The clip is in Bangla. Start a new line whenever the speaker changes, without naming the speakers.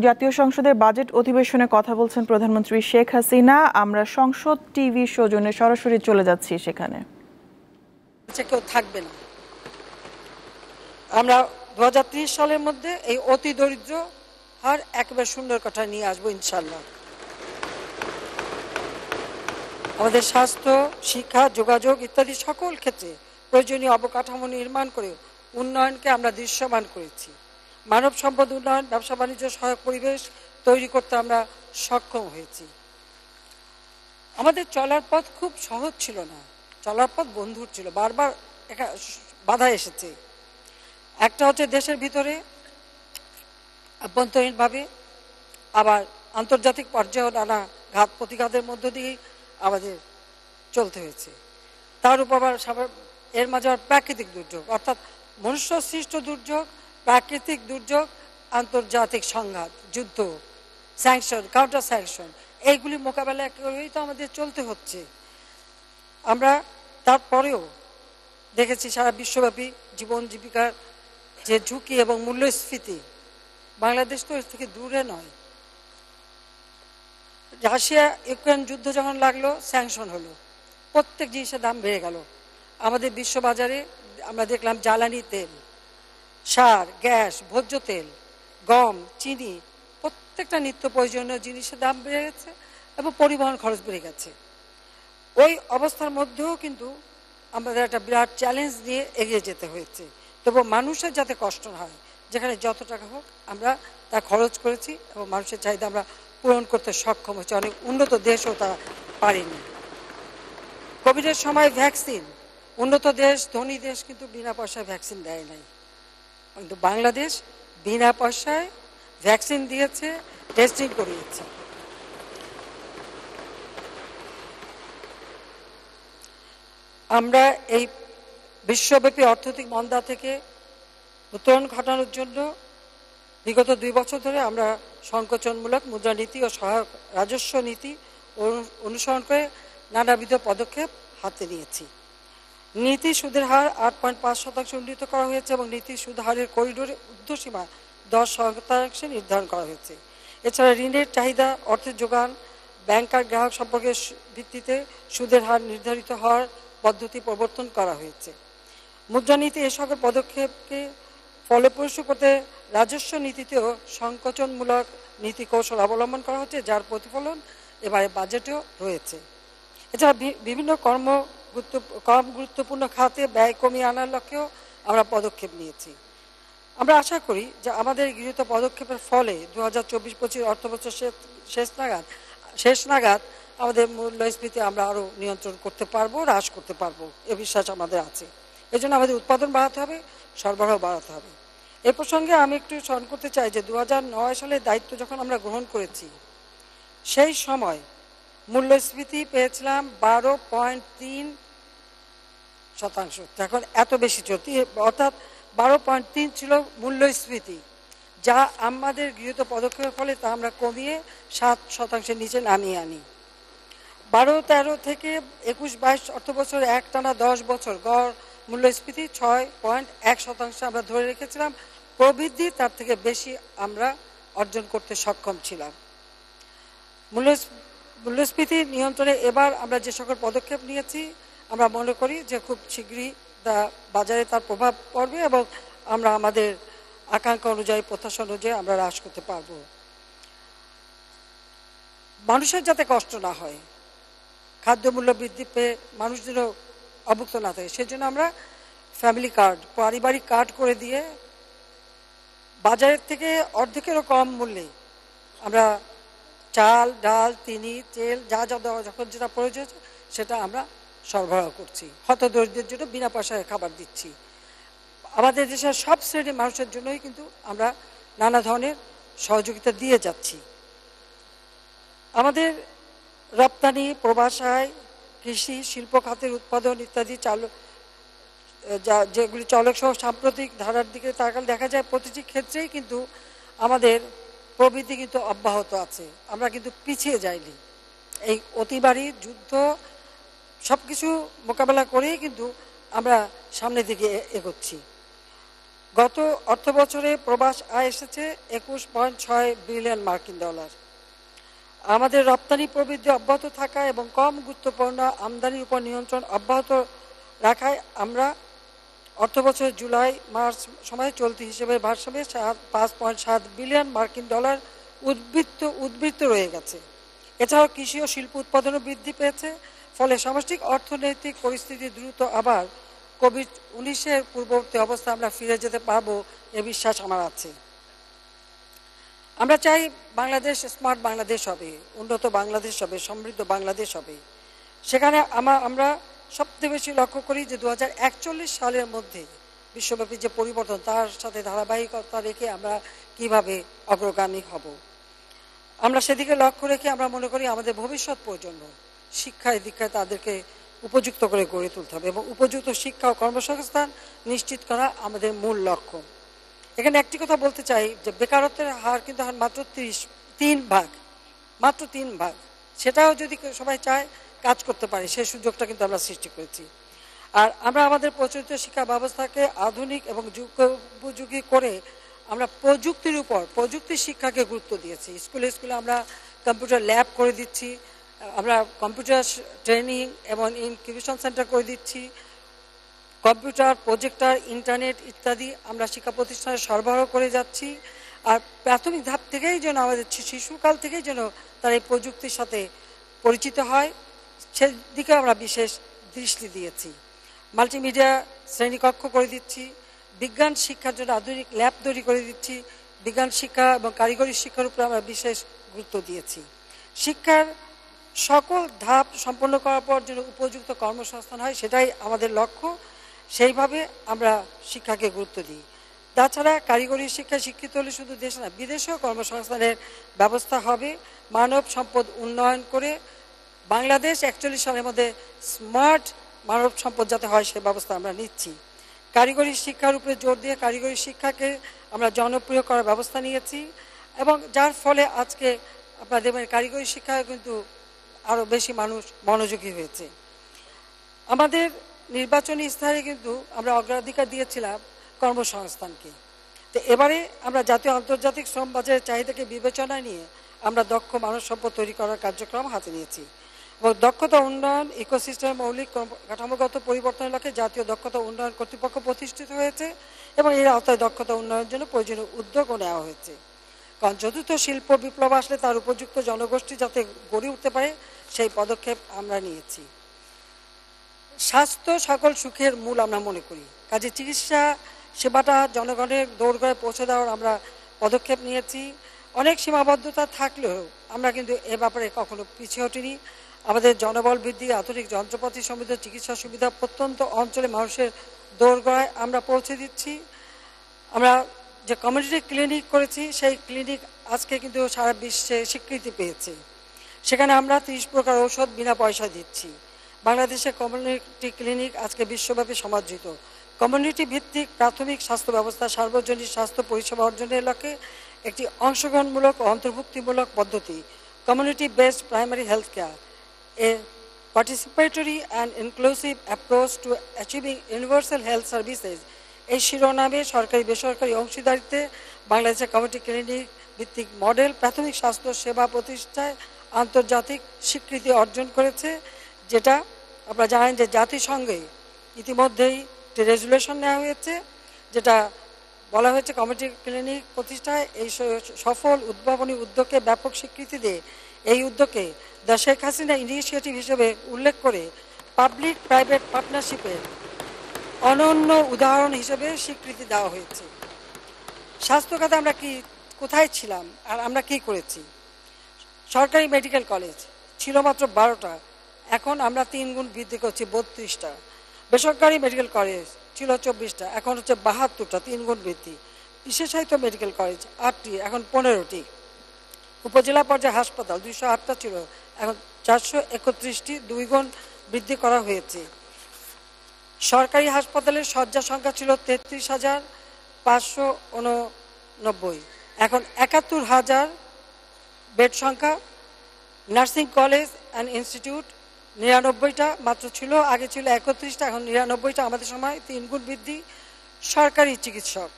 জাতীয় সংসদের বাজেট অধিবেশনে কথা বলছেন প্রধানমন্ত্রী শেখ হাসিনা। আমরা সংসদ টিভি সৌজন্যে সরাসরি চলে যাচ্ছি সেখানে।
কেউ থাকবে না। আমরা 2030 সালের মধ্যে এই অতি দরিদ্র হার একেবারে সুন্দর কথা নিয়ে আসবো ইনশাল্লাহ। আমাদের স্বাস্থ্য, শিক্ষা, যোগাযোগ ইত্যাদি সকল ক্ষেত্রে প্রয়োজনীয় অবকাঠামো নির্মাণ করে উন্নয়নকে আমরা দৃশ্যমান করেছি। মানব সম্পদ উন্নয়ন, ব্যবসা বাণিজ্য সহায়ক পরিবেশ তৈরি করতে আমরা সক্ষম হয়েছি। আমাদের চলার পথ খুব সহজ ছিল না, চলার পথ বন্ধুর ছিল, বারবার বাধা এসেছে। একটা হচ্ছে দেশের ভিতরে আভ্যন্তরীণভাবে, আবার আন্তর্জাতিক পর্যায়েও নানা ঘাত প্রতিঘাতের মধ্য দিয়েই আমাদের চলতে হয়েছে। তার উপর আবার এর মাঝে আবার প্রাকৃতিক দুর্যোগ, অর্থাৎ মনুষ্য সৃষ্ট দুর্যোগ, প্রাকৃতিক দুর্যোগ, আন্তর্জাতিক সংঘাত, যুদ্ধ, স্যাংশন, কাউন্টার স্যাংশন, এইগুলি মোকাবেলা করেই তো আমাদের চলতে হচ্ছে। আমরা তারপরেও দেখেছি সারা বিশ্বব্যাপী জীবন জীবিকার যে ঝুঁকি এবং মূল্যস্ফীতি, বাংলাদেশ তো এর থেকে দূরে নয়। রাশিয়া ইউক্রেন যুদ্ধ যখন লাগলো, স্যাংশন হলো, প্রত্যেক জিনিসের দাম বেড়ে গেল। আমাদের বিশ্ববাজারে আমরা দেখলাম জ্বালানি তেল, সার, গ্যাস, ভোজ্য তেল, গম, চিনি, প্রত্যেকটা নিত্য প্রয়োজনীয় জিনিসের দাম বেড়ে গেছে এবং পরিবহন খরচ বেড়ে গেছে। ওই অবস্থার মধ্যেও কিন্তু আমাদের একটা বিরাট চ্যালেঞ্জ নিয়ে এগিয়ে যেতে হয়েছে। তবু মানুষের যাতে কষ্ট না হয়, যেখানে যত টাকা হোক আমরা তা খরচ করেছি এবং মানুষের চাহিদা আমরা পূরণ করতে সক্ষম হয়েছে। অনেক উন্নত দেশও তা পারেনি। কোভিডের সময় ভ্যাকসিন, উন্নত দেশ, ধনী দেশ কিন্তু বিনা পয়সায় ভ্যাকসিন দেয় নাই, কিন্তু বাংলাদেশ বিনা পয়সায় ভ্যাকসিন দিয়েছে, টেস্টিং করিয়েছে। আমরা এই বিশ্বব্যাপী অর্থনৈতিক মন্দা থেকে উত্তরণ ঘটানোর জন্য বিগত 2 বছর ধরে আমরা সংকোচনমূলক মুদ্রানীতি ও সহায়ক রাজস্ব নীতি অনুসরণ করে নানাবিধ পদক্ষেপ হাতে নিয়েছি। নীতি সুদের হার 8.5% উন্নীত করা হয়েছে এবং নীতি সুদ হারের করিডোরে ঊর্ধ্বসীমা 10% নির্ধারণ করা হয়েছে। এছাড়া ঋণের চাহিদা, অর্থের যোগান, ব্যাংক আর গ্রাহক সম্পর্কের ভিত্তিতে সুদের হার নির্ধারিত হওয়ার পদ্ধতি প্রবর্তন করা হয়েছে। মুদ্রানীতি এ সকল পদক্ষেপকে ফলপ্রসূ করতে রাজস্ব নীতিতেও সংকোচনমূলক নীতি কৌশল অবলম্বন করা হচ্ছে, যার প্রতিফলন এবারে বাজেটেও রয়েছে। এছাড়া বিভিন্ন কম গুরুত্বপূর্ণ খাতে ব্যয় কমিয়ে আনার লক্ষ্যেও আমরা পদক্ষেপ নিয়েছি। আমরা আশা করি যে আমাদের গৃহীত পদক্ষেপের ফলে 2024-25 অর্থবছর শেষ নাগাদ আমাদের মূল্যস্ফীতি আমরা আরও নিয়ন্ত্রণ করতে পারবো, হ্রাস করতে পারবো, এ বিশ্বাস আমাদের আছে। এজন্য আমাদের উৎপাদন বাড়াতে হবে, সরবরাহ বাড়াতে হবে। এ প্রসঙ্গে আমি একটু স্মরণ করতে চাই যে 2009 সালে দায়িত্ব যখন আমরা গ্রহণ করেছি, সেই সময় মূল্যস্ফীতি পেয়েছিলাম 12.3%। এখন এত বেশি চলতি, অর্থাৎ 12.3 ছিল মূল্যস্ফীতি, যা আমাদের গৃহীত পদক্ষেপের ফলে তা আমরা কমিয়ে 7% নিচে নামিয়ে আনি। 12-13 থেকে 21-22 অর্থবছর একটানা 10 বছর গড় মূল্যস্ফীতি 6.1% আমরা ধরে রেখেছিলাম। প্রবৃদ্ধি তার থেকে বেশি আমরা অর্জন করতে সক্ষম ছিলাম। মূল্যস্ফীতি নিয়ন্ত্রণে এবার আমরা যে সকল পদক্ষেপ নিয়েছি, আমরা মনে করি যে খুব শীঘ্রই বাজারে তার প্রভাব পড়বে এবং আমরা আমাদের আকাঙ্ক্ষা অনুযায়ী, প্রত্যাশা অনুযায়ী আমরা হ্রাস করতে পারব। মানুষের যাতে কষ্ট না হয়, খাদ্যমূল্য বৃদ্ধি পেয়ে মানুষ যেন অভুক্ত না থাকে, সেজন্য আমরা ফ্যামিলি কার্ড, পারিবারিক কার্ড করে দিয়ে বাজারের থেকে অর্ধেকেরও কম মূল্যে আমরা চাল, ডাল, চিনি, তেল, যা যখন যেটা প্রয়োজন সেটা আমরা সরবরাহ করছি। হতদরিদ্রের জন্য বিনা পয়সায় খাবার দিচ্ছি। আমাদের দেশের সব শ্রেণীর মানুষের জন্যই কিন্তু আমরা নানা ধরনের সহযোগিতা দিয়ে যাচ্ছি। আমাদের রপ্তানি, প্রবাসায়, কৃষি, শিল্প খাতের উৎপাদন ইত্যাদি যেগুলি চলক সহ সাম্প্রতিক ধারার দিকে তাকালে দেখা যায় প্রতিটি ক্ষেত্রেই কিন্তু আমাদের প্রবৃদ্ধি কিন্তু অব্যাহত আছে। আমরা কিন্তু পিছিয়ে যাইনি। এই অতিবারী যুদ্ধ সব কিছু মোকাবেলা করেই কিন্তু আমরা সামনের দিকে এগোচ্ছি। গত অর্থবছরে প্রবাস আয় এসেছে 21.6 বিলিয়ন মার্কিন ডলার। আমাদের রপ্তানি প্রবৃদ্ধি অব্যাহত থাকা এবং কম গুরুত্বপূর্ণ আমদানির উপর নিয়ন্ত্রণ অব্যাহত রাখায় আমরা অর্থবছরের জুলাই মার্চ সময়ে চলতি হিসেবে ভারসাম্যে 5.7 বিলিয়ন মার্কিন ডলার উদ্বৃত্ত রয়ে গেছে। এছাড়াও কৃষি ও শিল্প উৎপাদনও বৃদ্ধি পেয়েছে, ফলে সামষ্টিক অর্থনৈতিক পরিস্থিতি দ্রুত আবার কোভিড-19 পূর্ববর্তী অবস্থা আমরা ফিরে যেতে পারবো এ বিশ্বাস আমার আছে। আমরা চাই বাংলাদেশ স্মার্ট বাংলাদেশ হবে, উন্নত বাংলাদেশ হবে, সমৃদ্ধ বাংলাদেশ হবে। সেখানে আমরা সবচেয়ে বেশি লক্ষ্য করি যে 2041 সালের মধ্যে বিশ্বব্যাপী যে পরিবর্তন, তার সাথে ধারাবাহিকতা রেখে আমরা কিভাবে অগ্রগামী হব। আমরা সেদিকে লক্ষ্য রেখে আমরা মনে করি আমাদের ভবিষ্যৎ প্রজন্ম শিক্ষায় দীক্ষায় তাদেরকে উপযুক্ত করে গড়ে তুলতে হবে এবং উপযুক্ত শিক্ষা ও কর্মসংস্থান নিশ্চিত করা আমাদের মূল লক্ষ্য। এখানে একটি কথা বলতে চাই যে বেকারত্বের হার কিন্তু মাত্র 3 ভাগ। সেটাও যদি সবাই চায় কাজ করতে পারে, সেই সুযোগটা কিন্তু আমরা সৃষ্টি করেছি। আর আমরা আমাদের প্রচলিত শিক্ষা ব্যবস্থাকে আধুনিক এবং উপযোগী করে আমরা প্রযুক্তি শিক্ষাকে গুরুত্ব দিয়েছি। স্কুলে আমরা কম্পিউটার ল্যাব করে দিচ্ছি, আমরা কম্পিউটার ট্রেনিং এবং ইনকিউবেশন সেন্টার করে দিচ্ছি, কম্পিউটার, প্রজেক্টর, ইন্টারনেট ইত্যাদি আমরা শিক্ষা প্রতিষ্ঠানে সরবরাহ করে যাচ্ছি। আর প্রাথমিক ধাপ থেকেই যেন আমাদের শিশুকাল থেকেই যেন তারা এই প্রযুক্তির সাথে পরিচিত হয়, সেদিকে আমরা বিশেষ দৃষ্টি দিয়েছি। মাল্টিমিডিয়া শ্রেণীকক্ষ করে দিচ্ছি, বিজ্ঞান শিক্ষার জন্য আধুনিক ল্যাব তৈরি করে দিচ্ছি, বিজ্ঞান শিক্ষা এবং কারিগরি শিক্ষার উপরে আমরা বিশেষ গুরুত্ব দিয়েছি। শিক্ষার সকল ধাপ সম্পন্ন করার পর যেন উপযুক্ত কর্মসংস্থান হয়, সেটাই আমাদের লক্ষ্য। সেইভাবে আমরা শিক্ষাকে গুরুত্ব দিই। তাছাড়া কারিগরি শিক্ষায় শিক্ষিত হলে শুধু দেশে না, বিদেশেও কর্মসংস্থানের ব্যবস্থা হবে। মানব সম্পদ উন্নয়ন করে বাংলাদেশ 41 সালের মধ্যে স্মার্ট মানব সম্পদ যাতে হয় সে ব্যবস্থা আমরা নিচ্ছি। কারিগরি শিক্ষার উপরে জোর দিয়ে কারিগরি শিক্ষাকে আমরা জনপ্রিয় করার ব্যবস্থা নিয়েছি এবং যার ফলে আজকে আপনারা দেখবেন কারিগরি শিক্ষায় কিন্তু আরও বেশি মানুষ মনোযোগী হয়েছে। আমাদের নির্বাচনী ইস্তাহারে কিন্তু আমরা অগ্রাধিকার দিয়েছিলাম কর্মসংস্থানকে। তো এবারে আমরা জাতীয় আন্তর্জাতিক শ্রম বাজারের চাহিদাকে বিবেচনায় নিয়ে আমরা দক্ষ মানব সম্পদ তৈরি করার কার্যক্রম হাতে নিয়েছি এবং দক্ষতা উন্নয়ন ইকোসিস্টেমের মৌলিক কাঠামোগত পরিবর্তনের লক্ষ্যে জাতীয় দক্ষতা উন্নয়ন কর্তৃপক্ষ প্রতিষ্ঠিত হয়েছে এবং এর আওতায় দক্ষতা উন্নয়নের জন্য প্রয়োজনীয় উদ্যোগও নেওয়া হয়েছে। কারণ চতুর্থ শিল্প বিপ্লব আসলে তার উপযুক্ত জনগোষ্ঠী যাতে গড়ে উঠতে পারে সেই পদক্ষেপ আমরা নিয়েছি। স্বাস্থ্য সকল সুখের মূল আমরা মনে করি, কাজে চিকিৎসা সেবাটা জনগণের দৌড়গড়ায় পৌঁছে দেওয়ার আমরা পদক্ষেপ নিয়েছি। অনেক সীমাবদ্ধতা থাকলেও আমরা কিন্তু এ ব্যাপারে কখনো পিছিয়ে হটিনি। আমাদের জনবল বৃদ্ধি, আধুনিক যন্ত্রপাতি সমৃদ্ধ চিকিৎসা সুবিধা প্রত্যন্ত অঞ্চলে মানুষের দৌড়গড়ায় আমরা পৌঁছে দিচ্ছি। আমরা যে কমিউনিটি ক্লিনিক করেছি সেই ক্লিনিক আজকে কিন্তু সারা বিশ্বে স্বীকৃতি পেয়েছে। সেখানে আমরা 30 প্রকার ঔষধ বিনা পয়সায় দিচ্ছি। বাংলাদেশের কমিউনিটি ক্লিনিক আজকে বিশ্বব্যাপী সমাদৃত। কমিউনিটি ভিত্তিক প্রাথমিক স্বাস্থ্য ব্যবস্থা সার্বজনীন স্বাস্থ্য পরিষেবা অর্জনের লক্ষ্যে একটি অংশগ্রহণমূলক ও অন্তর্ভুক্তিমূলক পদ্ধতি, community based primary health care, A participatory and inclusive approach to achieving universal health services, এই শিরোনামে সরকারি বেসরকারি অংশীদারিত্বে বাংলাদেশের কমিউনিটি ক্লিনিক ভিত্তিক মডেল প্রাথমিক স্বাস্থ্য সেবা প্রতিষ্ঠায় আন্তর্জাতিক স্বীকৃতি অর্জন করেছে, যেটা আপনারা জানেন যে জাতিসংঘে ইতিমধ্যেই একটি রেজুলেশন নেওয়া হয়েছে, যেটা বলা হয়েছে কমিউনিটি ক্লিনিক প্রতিষ্ঠায় এই সফল উদ্ভাবনী উদ্যোগকে ব্যাপক স্বীকৃতি দিয়ে এই উদ্যোগকে দ্য শেখ হাসিনা ইনিশিয়েটিভ হিসেবে উল্লেখ করে পাবলিক প্রাইভেট পার্টনারশিপের অনন্য উদাহরণ হিসেবে স্বীকৃতি দেওয়া হয়েছে। স্বাস্থ্য খাতে আমরা কোথায় ছিলাম আর আমরা কি করেছি? সরকারি মেডিকেল কলেজ ছিল মাত্র 12টা, এখন আমরা 3 গুণ বৃদ্ধি করছি, 32টা। বেসরকারি মেডিকেল কলেজ ছিল 24টা, এখন হচ্ছে 72টা, 3 গুণ বৃদ্ধি। বিশেষায়িত মেডিকেল কলেজ 8টি, এখন 15টি। উপজেলা পর্যায়ে হাসপাতাল 208টা ছিল, এখন 431টি, 2 গুণ বৃদ্ধি করা হয়েছে। সরকারি হাসপাতালের শয্যা সংখ্যা ছিল 33,589, এখন 71,000 বেড সংখ্যা। নার্সিং কলেজ অ্যান্ড ইনস্টিটিউট 99টা মাত্র ছিল, আগে ছিল 31টা, এখন 99টা, আমাদের সময় 3 গুণ বৃদ্ধি। সরকারি চিকিৎসক